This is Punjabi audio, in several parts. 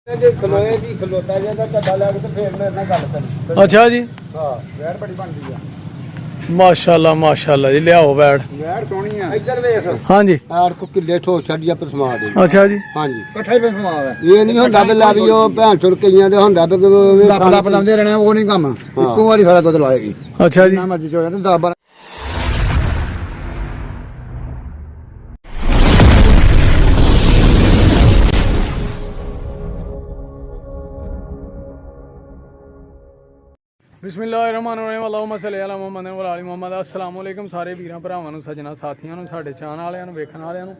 खलोए जी खलोता जाता धड्डा लैके तो फिर मेरे नाल गल करी। अच्छा जी हाँ वैड़ बड़ी बनदी है। माशाल्लाह जी लियाओ बैठ वैड़ सोहनी है। इधर देख हाँ जी यार को किले ठो छड़िया पर समा दे। अच्छा जी हाँ जी इकट्ठा ही पे समा है। ये नहीं होंदा भी ला भी ओ भैन छोड़ कईयां दे होंदा भी लप लांदे रहना वो नहीं काम इक्को वारी सारा दुध लाएगी। अच्छा जी ना मर्जी जो है 10 12 बिस्मिल्लाहिर्रहमानिर्रहीम अल्लाहुम्मा सल्ली अला मुहम्मद व अली मुहम्मद। अस्सलाम वालेकुम सारे वीरां भरावां नूं सज्जना साथियां नूं साडे चाहण वालियां नूं वेखण वालियां नूं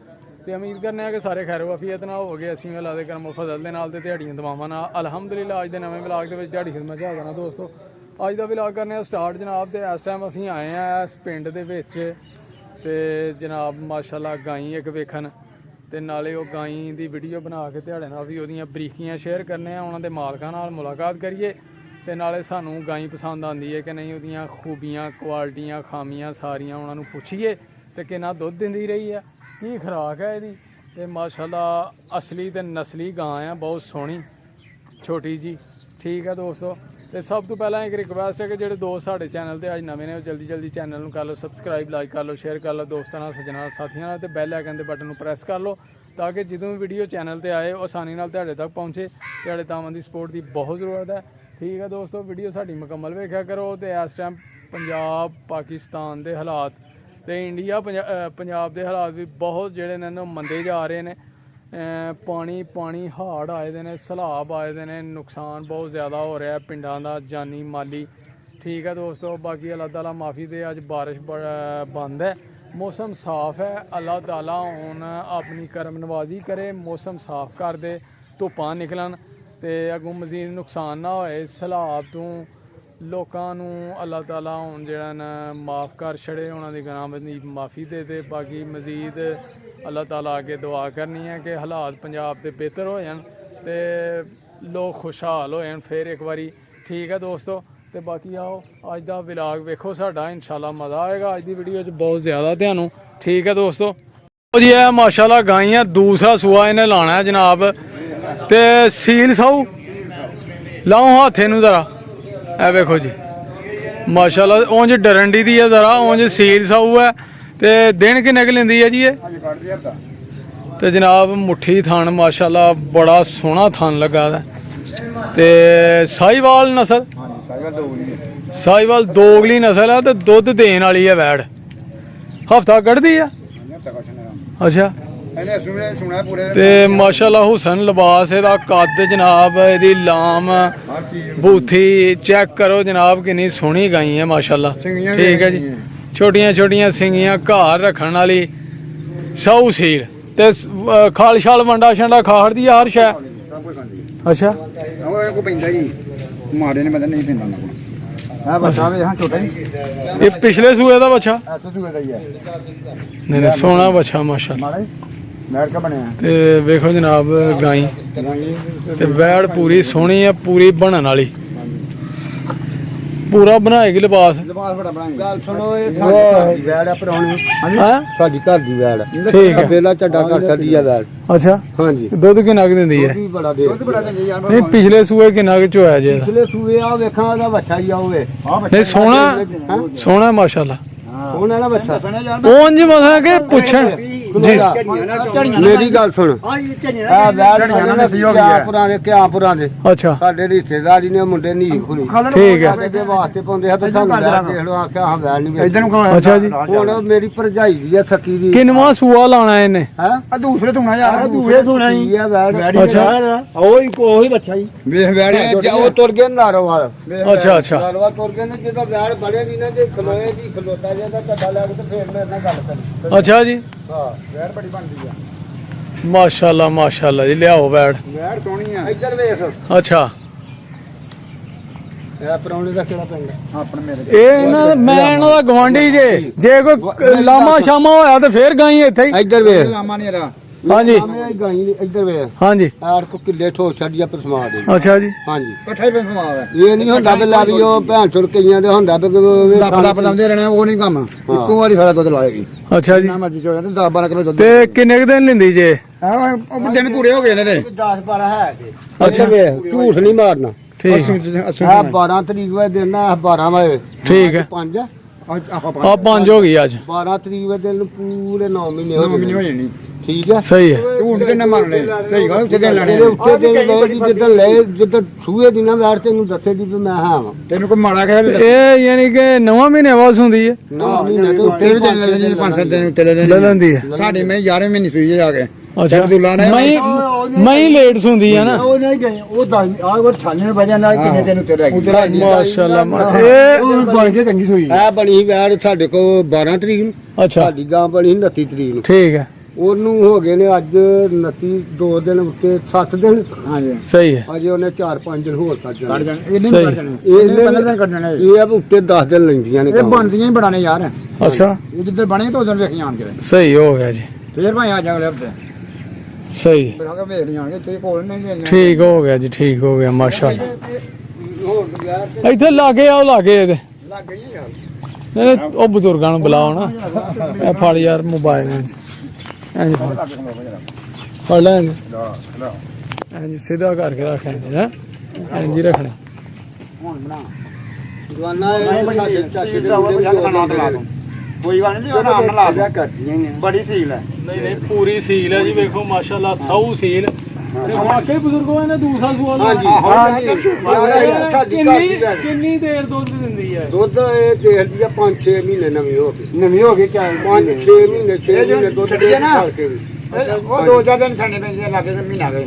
ते उम्मीद करने आ कि सारे खैर वाफियत नाल होवोगे। असीं भी अल्लाह दे करम फजल दे नाल ते दिहाड़ियां दवावां नाल अल्हम्दुलिल्लाह। अज दे नवें व्लॉग दे विच दिहाड़ी खिदमत च हाज़र हां दोस्तों। अज दा व्लॉग करने स्टार्ट जनाब ते इस टाइम असीं आए आ इस पिंड दे विच ते जनाब माशाल्लाह गाईं इक वेखण ते नाले ओह गाईं दी वीडियो बना के दिहाड़े नाल भी ओहदियां बरीकियां शेयर करने आ, उन्हां दे मालकां नाल मुलाकात करिए ते नाले सानू गाईं पसंद आती है कि नहीं, उहदियां खूबियां क्वालिटियां खामियां सारियां उन्हां नूं पुछिए ते किन्ना दुध दिंदी रही है, की खुराक है इहदी ते माशाल्लाह असली ते नस्ली गां है, बहुत सोहनी छोटी जी। ठीक है दोस्तों, तो सब तो पहला एक रिक्वेस्ट है कि जो दोस्त साढ़े चैनल पर अज नवे ने जल्दी जल्दी चैनल में कर लो सबसक्राइब, लाइक कर लो, शेयर कर लो दोस्तों नाल सज्जना साथियों नाल ते बैल आइकन के बटन प्रेस कर लो ताकि जो भी वीडियो चैनल पर आए आसानी नाल तुहाडे तक पहुँचे। तुहाडे तावां दी सपोर्ट की बहुत ज़रूरत है। ठीक है दोस्तों, वीडियो साड़ी मुकम्मल वेख्या करो। तो इस टाइम पंजाब पाकिस्तान के हालात तो इंडिया पंजाब के हालात भी बहुत जोड़े ने मंदे जा रहे हैं। पानी हाड़ आए ने, सैलाब आए ने, नुकसान बहुत ज़्यादा हो रहा है पिंडां दा जानी माली। ठीक है दोस्तों, बाकी अल्लाह ताला माफ़ी दे, अज बारिश बंद है, मौसम साफ़ है। अल्लाह ताला हुण अपनी करम नवाजी करे, मौसम साफ़ कर दे, धुप्पां निकलन ते अगों मजीद नुकसान ना होए सैलाब तो लोकां नूं। अल्लाह ताला हुण जिहड़ा न माफ़ कर छड़े, उन्हां दी गुनाह दी माफ़ी दे दे। बाकी मजीद अल्लाह ताला अगे दुआ करनी है कि हालात पंजाब दे बेहतर हो जान ते लोग खुशहाल हो जान फिर एक बारी। ठीक है दोस्तों, तो बाकी आओ अज दा व्लॉग वेखो साडा, इंशाल्लाह मज़ा आएगा अज दी वीडियो च बहुत ज़्यादा ध्यानों। ठीक है दोस्तों जी, है माशाल्लाह गाइयां दूसरा सूआ इन्हें लाना है जनाब ते सील साऊ लाओ हाथ नूं जरा, ए वेखो जी माशाल्लाह उंज डरंडी दी है, जरा उंज सील साऊ है। ते दिन किन्ने क लैंदी है जी ये? ते जनाब मुट्ठी थान माशाल्लाह बड़ा सोहना थान लगा दा ते साहिवाल नस्ल, साहिवाल दोगली नस्ल है ते दुध देन वाली है वैड़, हफ्ता कढ़दी है। अच्छा ते माशाल्लाह हुसन लिबास एदा कद जनाब, एदी लाम बूथी चेक करो जनाब, कितनी सोहनी गाई है माशाल्लाह। ठीक है जी, छोटियां छोटियां सिंगियां, घर रखने वाली सऊ सील ते खल छल वंडा शंडा खाड़ दी हर शै। अच्छा ये पिछले सूए का बच्चा नहीं सोहना बच्चा माशाल्लाह। ते वेखो जनाब गाई ते वैड़ पूरी सोहनी है, पूरी बनन वाली, पूरा बनाएगी लिबास। ठीक है, अच्छा हाँ जी, दुध किन्ना क दिंदी है? नहीं पिछले सूए किन्ना क चोया जे? पिछले सूए आ वेखां दा बच्चा ही आवे नहीं, सोहना सोहना माशाल्लाह, सोहना ना बच्चा उंज मसा के पुछण जी। मेरी गल सुन, अच्छा साडे रिश्तेदारी ने मुंडे नी खुली, ठीक है वास्ते पाउंदे है, अच्छा जी। हुण मेरी भरजाई दी है सकी दी, किन्नवां सूआ लाना इन्ने? हैं दूसरे धोना यार, दूसरे धोना ही है वैड़। अच्छा ओही कोही बच्चा ही वेख वैड़ ओ तुर गए नारोवाल। अच्छा अच्छा नारोवाल तुर गए ने, जेदा वैड़ बड़े दी ना, जे खलोए जी खलोता जांदा धड्डा लैके ते फिर मेरे नाल गल करी। अच्छा जी, हां वैड़ बड़ी बनदी है माशाल्लाह माशाल्लाह जी। लियाओ वैड़, वैड़ सोहनी है। इधर वेख अच्छा मैं गवांढी जे कोई लामा शामा होया तो फिर गाई इत्थे इधर वे। हाँ जी इधर वे, हाँ जी को किले ठो छड़िया पर समा दे। अच्छा जी हाँ जी इकट्ठा ही पे समा है। ये नहीं होंदा भी ला भी ओ भैन छोड़ कईयां दे होंदा भी लप लांदे रहना, वो नहीं काम इक्को वारी सारा दुध लाएगी। अच्छा जी, ना मर्जी जो 10 12 किलो दुध। ते किन्ने क दिन लिंदी जे? ਉਹ ਦਿਨ ਪੂਰੇ ਹੋ ਗਏ ਨੇ 10 12 ਹੈ ਅੱਛਾ ਝੂਠ ਨਹੀਂ ਮਾਰਨਾ ਠੀਕ ਆ 12 ਤਰੀਕ ਵੇ ਦਿਨ ਆ 12 ਵਜੇ ਠੀਕ ਹੈ 5 ਆ 5 ਹੋ ਗਈ ਅੱਜ 12 ਤਰੀਕ ਵੇ ਦਿਨ ਪੂਰੇ 9 ਮਹੀਨੇ ਹੋ ਜਾਣੇ ਠੀਕ ਹੈ ਸਹੀ ਹੈ ਝੂਠ ਕਿੰਨਾ ਮਾਰਨੇ ਸਹੀ ਗੱਲ ਉੱਤੇ ਦਿਨ ਲੈਣੇ ਉੱਤੇ ਦਿਨ ਲੈ ਜਿੱਦਾਂ ਲੈ ਜਿੱਦਾਂ ਸੂਏ ਦਿਨਾਂ ਵਾਰ ਤੈਨੂੰ ਦੱਸੇ ਦੀ ਵੀ ਮੈਂ ਹਾਂ ਤੈਨੂੰ ਕੋਈ ਮਾੜਾ ਕਹਿ ਇਹ ਯਾਨੀ ਕਿ 9 ਮਹੀਨੇ ਬਾਅਦ ਹੁੰਦੀ ਹੈ 9 ਮਹੀਨੇ ਤੇ ਉੱਤੇ ਵੀ ਦਿਨ ਲੈ ਲੈਂਦੇ 5-7 ਦਿਨ ਉੱਤੇ ਲੈ ਲੈ ਲੈਂਦੀ ਹੈ ਸਾਡੇ ਮੈਂ 11ਵੇਂ ਮਹੀਨੇ ਸੂਈ ਜਾ ਕੇ ਅੱਛਾ ਮੈਂ ਲੇਟ ਹੁੰਦੀ ਹੈ ਨਾ ਉਹ ਨਹੀਂ ਗਏ ਉਹ 10 ਆ ਉਹ 98 ਵਜੇ ਨਾਲ ਕਿੰਨੇ ਦਿਨ ਉੱਤੇ ਰਹਿ ਗਏ ਮਾਸ਼ਾਅੱਲਾ ਇਹ ਬਣ ਕੇ ਚੰਗੀ ਸੂਈ ਆ ਬਣੀ ਵੈੜ ਸਾਡੇ ਕੋਲ 12 ਤਰੀਕ ਨੂੰ ਅੱਛਾ ਸਾਡੀ ਗਾਂ ਬਣੀ 29 ਤਰੀਕ ਨੂੰ ਠੀਕ ਹੈ ਉਹਨੂੰ ਹੋ ਗਏ ਨੇ ਅੱਜ 29 2 ਦਿਨ ਉੱਤੇ 7 ਦਿਨ ਹਾਂਜੀ ਸਹੀ ਹੈ ਅਜੇ ਉਹਨੇ 4-5 ਦਿਨ ਹੋਰ ਕੱਢ ਜਾਣੇ ਇਹਨੇ ਨਹੀਂ ਕੱਢ ਜਾਣੇ ਇਹਨੇ 15 ਦਿਨ ਕੱਢਣੇ ਇਹ ਆ ਵੀ ਉੱਤੇ 10 ਦਿਨ ਲੈਂਦੀਆਂ ਨੇ ਇਹ ਬਣਦੀਆਂ ਹੀ ਬੜਾਣੇ ਯਾਰ ਅੱਛਾ ਇਹ ਜਿੱਦਾਂ ਬਣੇ ਤਾਂ ਉਦੋਂ ਵੇਖੀ ਆਣ ਕੇ ਸਹੀ ਹੋ ਗਿਆ ਜੀ ਫੇਰ ਭਾਈ ਆ ਜਾ ਅਗਲੇ ਹਫਤੇ ਸਹੀ ਬਣਾ ਕੇ ਵੇਖ ਲਿਆਂਗੇ ਤੇ ਕੋਲ ਨਹੀਂ ਠੀਕ ਹੋ ਗਿਆ ਜੀ ਠੀਕ ਹੋ ਗਿਆ ਮਾਸ਼ਾਅੱਲਾ ਇੱਥੇ ਲਾਗੇ ਆਓ ਲਾਗੇ ਇਹਦੇ ਲੱਗ ਗਈ ਯਾਰ ਨਹੀਂ ਉਹ ਬਜ਼ੁਰਗਾਂ ਨੂੰ ਬੁਲਾਓ ਨਾ ਇਹ ਫੜ ਯਾਰ ਮੋਬਾਈਲ ਇੰਜ ਫੜ ਲੈ ਇੰਜ ਸਿੱਧਾ ਕਰਕੇ ਰੱਖ ਇੰਜ ਹੀ ਰੱਖਣਾ ਹੁਣ ਬਣਾ ਜਵਾਨਾ ਇਹ ਸਾਡੇ ਚਾਚੇ ਦੇ ਮੁੰਡੇ ਕੋਈ ਗੱਲ ਨਹੀਂ ਉਹਨਾਂ ਆਮ ਲਾ ਦਿਆ ਕਰਦੀਆਂ ਬੜੀ ਸੀਲ ਹੈ ਨਹੀਂ ਪੂਰੀ ਸੀਲ ਹੈ ਜੀ ਵੇਖੋ ਮਾਸ਼ਾਅੱਲਾ ਸੌ ਸੀਲ ਤੇ ਵਾਕਈ ਬਜ਼ੁਰਗੋ ਇਹਨੇ ਦੂਸਰਾ ਸਵਾਲ ਹਾਂਜੀ ਸਾਡੀ ਘਰ ਕਿੰਨੀ ਦੇਰ ਦੁੱਧ ਦਿੰਦੀ ਹੈ ਦੁੱਧ ਇਹ ਦੇਖਦੀ ਆ 5-6 ਮਹੀਨੇ ਨਵੀਂ ਹੋ ਗਈ ਕਿਆ 5-6 ਮਹੀਨੇ 6 ਮਹੀਨੇ ਦੁੱਧ ਦੇ ਕਰਕੇ ਉਹ 2-4 ਦਿਨ ਛੱਡਣੇ ਪੈਂਦੇ ਲੱਗੇ ਤੇ ਮਹੀਨਾ ਗਏ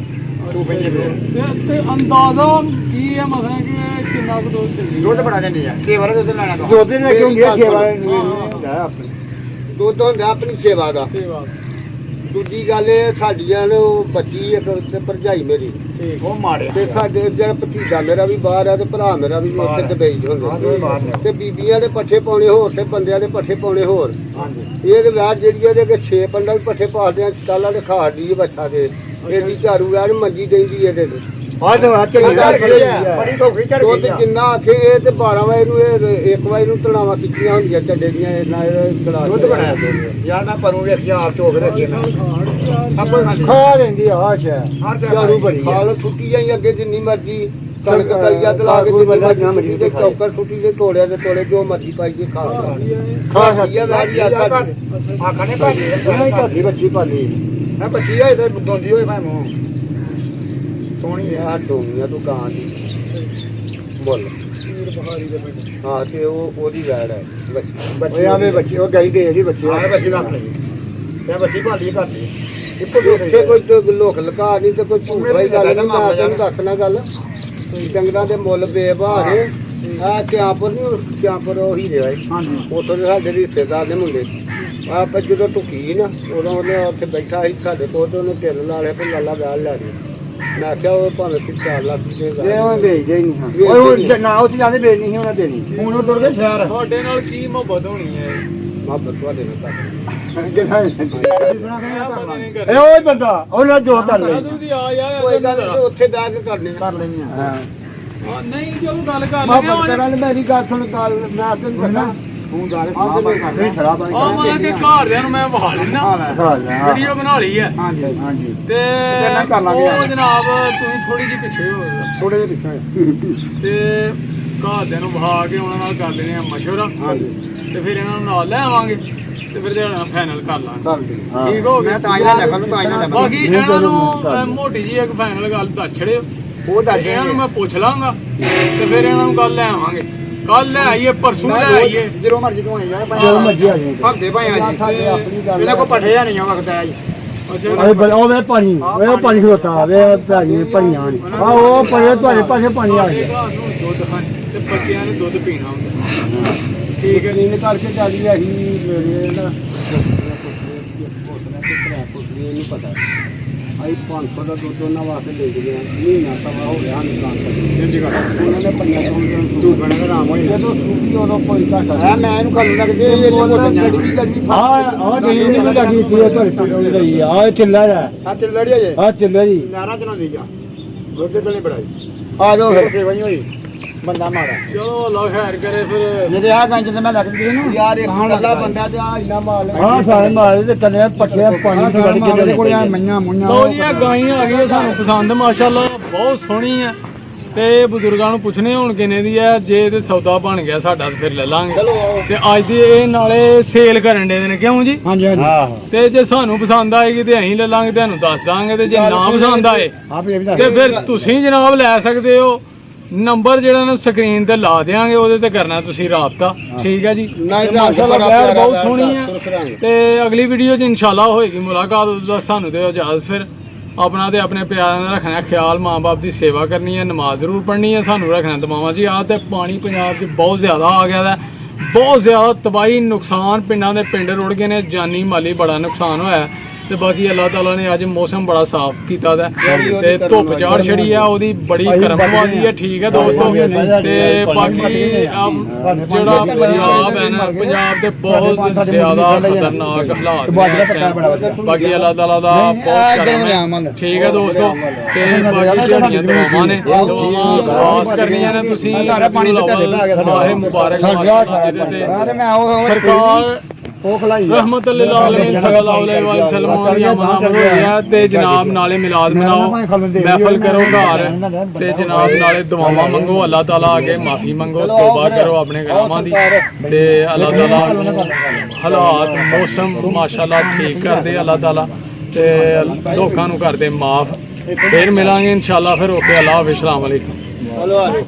ਤੇ ਅੰਦਾਜ਼ਾ ਕੀ ਹੈ ਮਸਲਾ ਕਿ ਕਿੰਨਾ ਕੁ ਦੁੱਧ ਚੱਲੀ ਦੁੱਧ ਬੜਾ ਦਿੰਦੀ ਆ 6 ਵਾਰ ਦੁੱਧ ਲੈਣਾ ਦੁੱਧ ਨੇ ਕਿਉਂ ਗਿਆ 6 ਵਾਰ ਦੁੱਧ ਹੁੰਦਾ ਆਪਣੀ ਸੇਵਾ ਦਾ ਦੂਜੀ ਗੱਲ ਇਹ ਸਾਡੀਆਂ ਨੇ ਉਹ ਬੱਚੀ ਇੱਕ ਤੇ ਭਰਜਾਈ ਮੇਰੀ ਉਹ ਮਾੜਿਆ ਤੇ ਸਾਡੇ ਜਿਹੜਾ ਭਤੀਜਾ ਮੇਰਾ ਵੀ ਬਾਹਰ ਆ ਤੇ ਭਰਾ ਮੇਰਾ ਵੀ ਉੱਥੇ ਦੁਬਈ ਹੁੰਦੇ ਤੇ ਬੀਬੀਆਂ ਦੇ ਪੱਠੇ ਪਾਉਣੇ ਹੋਰ ਤੇ ਬੰਦਿਆਂ ਦੇ ਪੱਠੇ ਪਾਉਣੇ ਹੋਰ ਇਹ ਤੇ ਵਿਆਹ ਜਿਹੜੀ ਉਹਦੇ ਕੇ 6 ਪੰਡਾ ਵੀ ਪੱਠੇ ਪਾਲਦੇ ਆ ਸਟਾਲਾਂ ਦੇ ਖਾੜੀ ਬੱਚਾ ਦੇ ਇਹਦੀ ਝਾਰੂ ਵਿਆਹ ਮੰਜੀ ਦੇਂਦੀ ਇਹਦੇ ਤੇ ਦੁੱਧ ਜਿੰਨਾ ਆਖੇ ਇਹ ਤੇ 12 ਵਜੇ ਨੂੰ ਇਹ 1 ਵਜੇ ਨੂੰ ਤਣਾਵਾ ਕੀਤੀਆਂ ਹੁੰਦੀਆਂ ਚੱਡੇ ਦੀਆਂ ਇਹਨਾਂ ਦੁੱਧ ਬਣਾਇਆ ਯਾਰ ਮੈਂ ਪਰੂ ਵੇਖਿਆ ਆਪ ਚੋਕ ਰੱਖੀ ਨਾ ਖਾ ਲੈਂਦੀ ਆ ਝਾੜੂ ਬੜੀ ਖਾਲ ਛੁੱਟੀ ਜਾਈ ਅੱਗੇ ਜਿੰਨੀ ਮਰਜ਼ੀ ਕਣਕ ਕਲੀਆ ਤਲਾ ਕੇ ਬੰਦਾ ਜਾਂ ਮਰਜ਼ੀ ਤੇ ਚੌਕਰ ਛੁੱਟੀ ਦੇ ਤੋੜਿਆ ਤੇ ਤੋੜੇ ਜੋ ਮਰਜ਼ੀ ਪਾਈ ਕੇ ਖਾ ਸਕਦੀ ਆ ਵੈਰੀ ਆਖਣੇ ਭਾਜੀ ਨਹੀਂ ਘੱਟੀ ਬੱਚੀ ਪਾਲੀ ਮੈਂ ਬੱਚੀ ਆ ਇਹਦੇ ਦੋਂਦੀ ਹੋਏ ਮੈਂ ਮੂੰਹ ਸੋਹਣੀ ਆ ਦੋਂਗੀਆਂ ਤੂੰ ਕਾਂ ਦੀ ਬੋਲ ਹਾਂ ਤੇ ਉਹ ਉਹਦੀ ਵੈੜ ਹੈ ਬੱਚੇ ਆਵੇ ਬੱਚੇ ਉਹ ਗਈ ਦੇ ਇਹਦੀ ਬੱਚੇ ਆ ਬੱਚੀ ਰੱਖ ਲਈ ਤੇ ਬੱਚੀ ਭਾਲੀ ਕਰਦੀ ਇੱਥੇ ਕੋਈ ਲੋਕ ਲਕਾ ਨਹੀਂ ਤੇ ਕੋਈ ਝੂਠਾਈ ਗੱਲ ਨਹੀਂ ਮੈਂ ਤੈਨੂੰ ਦੱਸਣਾ ਗੱਲ ਡੰਗਰਾਂ ਦੇ ਮੁੱਲ ਬੇਬਾਰੇ ਆ ਕਿਆਂਪੁਰ ਨਹੀਂ ਕਿਆਂਪੁਰ ਉਹੀ ਰਿਹਾ ਹਾਂਜੀ ਉੱਥੋਂ ਦੇ ਸਾਡੇ ਰਿਸ਼ਤੇਦਾਰ ਦੇ ਮੁੰਡੇ ਆਪ ਜਦੋਂ ਟੁਕੀ ਨਾ ਉਦੋਂ ਉਹਨੇ ਉੱਥੇ ਬੈਠਾ ਸੀ ਸਾਡੇ ਕੋਲ ਤੇ ਉਹਨੇ ਢਿੱਲ ਲਾ ਲਿਆ ਤੇ ਲਾਲਾ ਵਿਆਹ ਲੈ ਗਿਆ ਮੈਂ ਕਿਹਾ ਉਹ ਭਾਵੇਂ 4 ਲੱਖ ਦੇ ਉਹ ਵੇਚਦੇ ਨਹੀਂ ਉਹ ਨਾ ਉਹ ਜਾਂਦੇ ਵੇਚਣੀ ਸੀ ਉਹਨਾਂ ਦੇਣੀ ਹੁਣ ਉਹ ਤੁਰ ਗਏ ਸ਼ਹਿਰ ਤੁਹਾਡੇ ਨਾਲ ਕੀ ਮੁਹੱਬਤ ਹੋਣੀ ਹੈ ਮੁਹੱਬਤ ਤੁਹਾਡੇ ਨਾਲ ਇਹ ਉਹ ਬੰਦਾ ਉਹਨਾਂ ਜੋ ਕਰ ਲਈ ਕੋਈ ਗੱਲ ਨਹੀਂ ਉੱਥੇ ਬੈਠ ਕੇ ਕਰਨੀ ਕਰ ਲੈਣੀ ਆ ਨਹੀਂ ਜਦੋਂ ਗੱਲ ਕਰ ਲੈਣੀ ਮੇਰੀ ਗੱਲ ਸੁਣ ਕਾਲ ਮੈਂ ਤੈਨੂੰ ਦੱਸਾਂ ਤੂੰ ਦਾਰੇ ਮੈਂ ਕਿ ਘਰਦਿਆਂ ਨੂੰ ਮੈਂ ਵਹਾ ਲੈਣਾ ਵੀਡੀਓ ਬਣਾ ਲਈ ਹੈ ਹਾਂਜੀ ਤੇ ਉਹ ਜਨਾਬ ਤੁਸੀਂ ਥੋੜੀ ਜਿਹੀ ਪਿੱਛੇ ਹੋ ਥੋੜੇ ਜਿਹੇ ਪਿੱਛੇ ਤੇ ਘਰਦਿਆਂ ਨੂੰ ਵਹਾ ਕੇ ਉਹਨਾਂ ਨਾਲ ਕਰ ਲੈਣੇ ਆ ਮਸ਼ਵਰਾ ਤੇ ਫਿਰ ਇਹਨਾਂ ਨੂੰ ਨਾਲ ਲੈ ਆਵਾਂਗੇ ਤੇ ਫਿਰ ਜਿਹੜਾ ਫਾਈਨਲ ਕਰ ਲਾਂਗੇ ਠੀਕ ਹੋ ਗਿਆ ਬਾਕੀ ਇਹਨਾਂ ਨੂੰ ਮੋਟੀ ਜੀ ਇੱਕ ਫਾਈਨਲ ਗੱਲ ਦੱਸ ਛੜਿਓ ਉਹ ਦੱਸ ਇਹਨਾਂ ਨੂੰ ਮੈਂ ਪੁੱਛ ਲਾਂਗਾ ਤੇ ਫਿਰ ਇਹਨਾਂ ਨੂੰ ਕੱਲ ਲੈ ਆਵਾਂਗੇ ਕੱਲ ਲੈ ਆਈਏ ਪਰਸੋਂ ਲੈ ਆਈਏ ਜਦੋਂ ਮਰਜੀ ਤੂੰ ਆਈ ਯਾਰ ਜਦੋਂ ਮਰਜੀ ਆ ਜਾਈਂ ਹੱਦੇ ਭਾਈ ਆ ਜੀ ਇਹਦਾ ਕੋਈ ਪੱਠਿਆ ਨਹੀਂ ਆ ਵਕਤ ਆ ਜੀ ਅੱਛਾ ਉਹ ਵੇ ਪਾਣੀ ਉਹ ਪਾਣੀ ਖਲੋਤਾ ਵੇ ਭਾਜੀ ਭਰੀਆਂ ਨੇ ਆ ਉਹ ਪਰੇ ਤੁਹਾਡੇ ਪਾਸੇ ਪਾਣੀ ਆ ਗਿਆ ਦੁੱਧ ਹਾਂ ਤੇ ਬੱਚਿਆਂ ਨੇ ਦੁੱਧ ਪੀਣਾ ਹੁੰਦਾ ਠੀਕ ਹੈ ਨੀਂਦ ਕਰਕੇ ਚੱਲੀ ਆਹੀ ਮੇਰੇ ਨਾ ਨਹੀਂ ਪਤਾ ਆਈ 500 ਦਾ ਦੁੱਧ ਉਹਨਾਂ ਵਾਸਤੇ ਲੈ ਕੇ ਗਿਆ ਮਹੀਨਾ ਸਵਾ ਹੋ ਗਿਆ ਨਿਕਾਲ ਕਰਦੇ ਉਹਨਾਂ ਨੇ ਪੰਜਾਂ ਤੋਂ ਸੂਖਣ ਦਾ ਨਾਮ ਹੋਇਆ ਜਦੋਂ ਸੂਖੀ ਉਦੋਂ ਕੋਈ ਘੱਟ ਆ ਮੈਂ ਇਹਨੂੰ ਕਰਨ ਲੱਗ ਜੇ ਇਹ ਲੜੀ ਲੱਗੀ ਆ ਜਿਹੜੀ ਨਹੀਂ ਲੱਗੀ ਸੀ ਉਹ ਤੁਹਾਡੇ ਲਈ ਆ ਚੱਲਾ ਆ ਚੱਲੜੀ ਆ ਜੇ ਆ ਚੱਲੜੀ ਨਾਰਾ ਚਲਾਉਂਦੀ ਜਾ ਦੁੱਧ ਤੇ ਨਹੀਂ ਬੜਾਈ ਆ ਜਾਓ ਫਿਰ ਸੇਵਾ ਹੀ ਹੋਈ ਬੰਦਾ ਮਾਰਾ ਚਲੋ ਅੱਲਾ ਖੈਰ ਕਰੇ ਫਿਰ ਜਿਹੜੇ ਆ ਗੰਜ ਤੇ ਮੈਂ ਲੱਗ ਗਈ ਨਾ ਯਾਰ ਇੱਕ ਕੱਲਾ ਬੰਦਾ ਤੇ ਆ ਇੰਨਾ ਮਾਲ ਹਾਂ ਸਾਰੇ ਮਾਲ ਤੇ ਚੱਲੇ ਪੱਠੇ ਪਾਣੀ ਦੀ ਗੱਡੀ ਜਿਹੜੇ ਕੋਲ ਆ ਮਈਆਂ ਮੁਈਆਂ ਲੋ ਜੀ ਇਹ ਗਾਈਆਂ ਆ ਗਈਆਂ ਸਾਨੂੰ ਪਸੰਦ ਮਾਸ਼ਾਅੱਲਾ ਬਹੁਤ ਸੋਹਣੀ ਹੈ ਤੇ ਬਜ਼ੁਰਗਾਂ ਨੂੰ ਪੁੱਛਨੇ ਹੁਣ ਕਿੰਨੇ ਦੀ ਹੈ ਜੇ ਤੇ ਸੌਦਾ ਬਣ ਗਿਆ ਸਾਡਾ ਤੇ ਫਿਰ ਲੈ ਲਾਂਗੇ ਤੇ ਅੱਜ ਦੀ ਇਹ ਨਾਲੇ ਸੇਲ ਕਰਨ ਦੇ ਨੇ ਕਿਉਂ ਜੀ ਹਾਂਜੀ ਹਾਂਜੀ ਤੇ ਜੇ ਸਾਨੂੰ ਪਸੰਦ ਆਏਗੀ ਤੇ ਅਸੀਂ ਲੈ ਲਾਂਗੇ ਤੁਹਾਨੂੰ ਦੱਸ ਦਾਂਗੇ ਤੇ ਜੇ ਨਾ ਪਸੰਦ ਆਏ ਤੇ ਫਿਰ ਤੁਸੀਂ ਜਨਾਬ ਲੈ ਸਕਦੇ ਹੋ ਨੰਬਰ ਜਿਹੜਾ ਨਾ ਸਕਰੀਨ ਤੇ ਲਾ ਦੇਾਂਗੇ ਉਹਦੇ ਤੇ ਕਰਨਾ ਤੁਸੀਂ ਰਾਬਤਾ ਠੀਕ ਹੈ ਜੀ ਮਾਸ਼ਾਅੱਲਾ ਬੈਠ ਬਹੁਤ ਸੋਹਣੀ ਹੈ ਤੇ ਅਗਲੀ ਵੀਡੀਓ 'ਚ ਇਨਸ਼ਾਅੱਲਾ ਹੋਏਗੀ ਮੁਲਾਕਾਤ ਉਦੋਂ ਤੱਕ ਸਾਨੂੰ ਦਿਓ ਇਜਾਜ਼ਤ ਫਿਰ ਆਪਣਾ ਤੇ ਆਪਣੇ ਪਿਆਰਿਆਂ ਦਾ ਰੱਖਣਾ ਖਿਆਲ ਮਾਂ-ਬਾਪ ਦੀ ਸੇਵਾ ਕਰਨੀ ਹੈ ਨਮਾਜ਼ ਜ਼ਰੂਰ ਪੜ੍ਹਨੀ ਹੈ ਸਾਨੂੰ ਰੱਖਣਾ ਦਮਾਵਾਂ ਜੀ ਆਹ ਤੇ ਪਾਣੀ ਪੰਜਾਬ 'ਚ ਬਹੁਤ ਜ਼ਿਆਦਾ ਆ ਗਿਆ ਦਾ ਬਹੁਤ ਜ਼ਿਆਦਾ ਤਬਾਹੀ ਨੁਕਸਾਨ ਪਿੰਡਾਂ ਦੇ ਪਿੰਡ ਰੁੜ ਗਏ ਨੇ ਜਾਨੀ ਮਾਲੀ ਬੜਾ ਨੁਕਸਾਨ ਹੋਇਆ ਤੇ ਬਾਕੀ ਅੱਲਾਹ ਤਾਲਾ ਨੇ ਅੱਜ ਮੌਸਮ ਬੜਾ ਸਾਫ਼ ਕੀਤਾ ਦਾ ਤੇ ਧੁੱਪ ਚਾੜ ਛੜੀ ਆ ਉਹਦੀ ਬੜੀ ਕਰਮਵਾਦੀ ਹੈ ਠੀਕ ਹੈ ਦੋਸਤੋ ਤੇ ਬਾਕੀ ਜਿਹੜਾ ਪੰਜਾਬ ਹੈ ਨਾ ਪੰਜਾਬ ਦੇ ਬਹੁਤ ਜ਼ਿਆਦਾ ਖਤਰਨਾਕ ਹਾਲਾਤ ਨੇ ਇਸ time। ਬਾਕੀ ਅੱਲਾਹ ਤਾਲਾ ਦਾ ਬਹੁਤ ਕਰਮ ਹੈ ਠੀਕ ਹੈ ਦੋਸਤੋ ਤੇ ਬਾਕੀ ਜਿਹੜੀਆਂ ਦੁਆਵਾਂ ਨੇ ਦੁਆਵਾਂ ਖਾਸ ਕਰਨੀਆਂ ਨੇ ਤੁਸੀਂ ਮਾਹ ਮੁਬਾਰਕ ਜਿਹਦੇ ਤੇ ਸਰਕਾਰ रहमत लिल आलमीन सल्लल्लाहु अलैहि वसल्लम ਦੀਆਂ ਮਨਾਮ ਹੋਈਆਂ ਤੇ ਜਨਾਬ ਨਾਲੇ ਮਿਲਾਦ ਮਨਾਓ ਮਹਿਫਲ ਕਰੋ ਘਰ ਤੇ ਜਨਾਬ ਨਾਲੇ ਦੁਆਵਾਂ ਮੰਗੋ ਅੱਲਾਹ ਤਾਲਾ ਅੱਗੇ ਮਾਫੀ ਮੰਗੋ ਤੌਬਾ ਕਰੋ ਆਪਣੇ ਗੁਨਾਹਾਂ ਦੀ ਤੇ ਅੱਲਾਹ ਤਾਲਾ ਹਾਲਾਤ ਮੌਸਮ ਮਾਸ਼ਾਅੱਲਾ ਠੀਕ ਕਰ ਦੇ ਅੱਲਾਹ ਤਾਲਾ ਤੇ ਲੋਕਾਂ ਨੂੰ ਕਰ ਦੇ ਮਾਫ ਫਿਰ ਮਿਲਾਂਗੇ ਇਨਸ਼ਾਅੱਲਾ ਫਿਰ ਓਕੇ ਅੱਲਾਹ ਹਾਫਿਜ਼ अस्सलाम वालेकुम।